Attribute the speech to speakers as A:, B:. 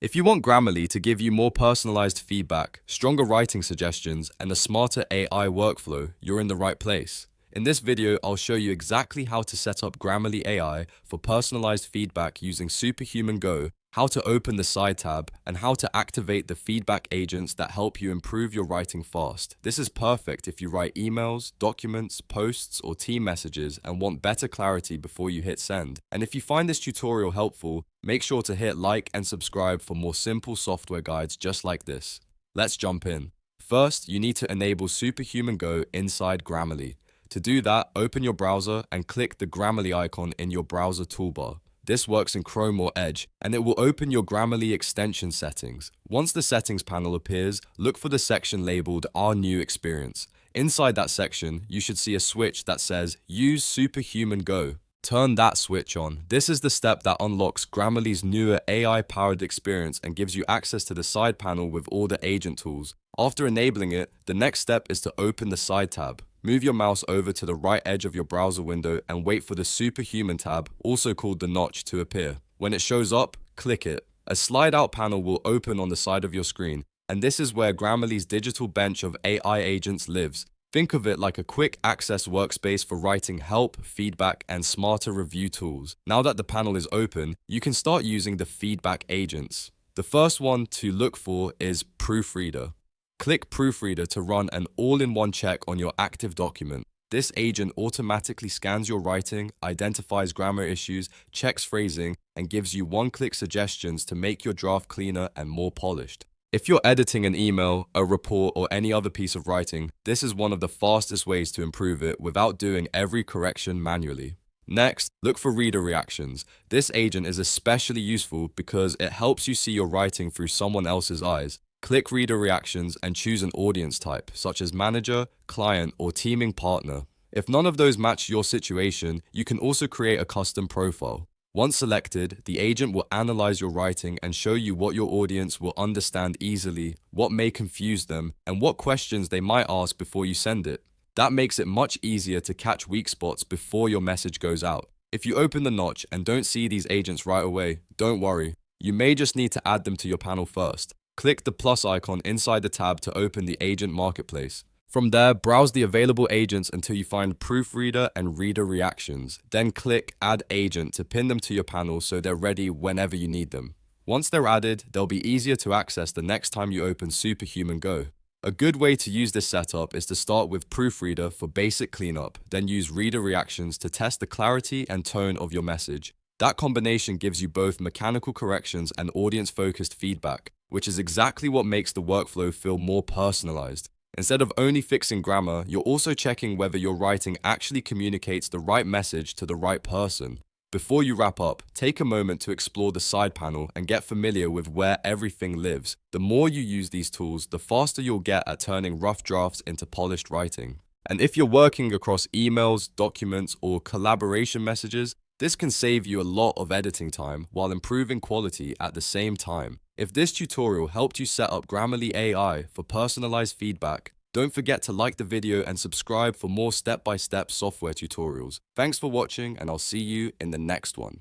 A: If you want Grammarly to give you more personalized feedback, stronger writing suggestions, and a smarter AI workflow, you're in the right place. In this video, I'll show you exactly how to set up Grammarly AI for personalized feedback using Superhuman Go, how to open the side tab, and how to activate the feedback agents that help you improve your writing fast. This is perfect if you write emails, documents, posts, or team messages and want better clarity before you hit send. And if you find this tutorial helpful, make sure to hit like and subscribe for more simple software guides just like this. Let's jump in. First, you need to enable Superhuman Go inside Grammarly. To do that, open your browser and click the Grammarly icon in your browser toolbar. This works in Chrome or Edge, and it will open your Grammarly extension settings. Once the settings panel appears, look for the section labeled Our New Experience. Inside that section, you should see a switch that says Use Superhuman Go. Turn that switch on. This is the step that unlocks Grammarly's newer AI-powered experience and gives you access to the side panel with all the agent tools. After enabling it, the next step is to open the side tab. Move your mouse over to the right edge of your browser window and wait for the Superhuman tab, also called the notch, to appear. When it shows up, click it. A slide-out panel will open on the side of your screen, and this is where Grammarly's digital bench of AI agents lives. Think of it like a quick access workspace for writing help, feedback, and smarter review tools. Now that the panel is open, you can start using the feedback agents. The first one to look for is Proofreader. Click Proofreader to run an all-in-one check on your active document. This agent automatically scans your writing, identifies grammar issues, checks phrasing, and gives you one-click suggestions to make your draft cleaner and more polished. If you're editing an email, a report, or any other piece of writing, this is one of the fastest ways to improve it without doing every correction manually. Next, look for reader reactions. This agent is especially useful because it helps you see your writing through someone else's eyes. Click Reader Reactions and choose an audience type, such as manager, client, or teaming partner. If none of those match your situation, you can also create a custom profile. Once selected, the agent will analyze your writing and show you what your audience will understand easily, what may confuse them, and what questions they might ask before you send it. That makes it much easier to catch weak spots before your message goes out. If you open the notch and don't see these agents right away, don't worry. You may just need to add them to your panel first. Click the plus icon inside the tab to open the agent marketplace. From there, browse the available agents until you find Proofreader and Reader Reactions. Then click Add Agent to pin them to your panel so they're ready whenever you need them. Once they're added, they'll be easier to access the next time you open Superhuman Go. A good way to use this setup is to start with Proofreader for basic cleanup, then use Reader Reactions to test the clarity and tone of your message. That combination gives you both mechanical corrections and audience-focused feedback, which is exactly what makes the workflow feel more personalized. Instead of only fixing grammar, you're also checking whether your writing actually communicates the right message to the right person. Before you wrap up, take a moment to explore the side panel and get familiar with where everything lives. The more you use these tools, the faster you'll get at turning rough drafts into polished writing. And if you're working across emails, documents, or collaboration messages, this can save you a lot of editing time while improving quality at the same time. If this tutorial helped you set up Grammarly AI for personalized feedback, don't forget to like the video and subscribe for more step-by-step software tutorials. Thanks for watching, and I'll see you in the next one.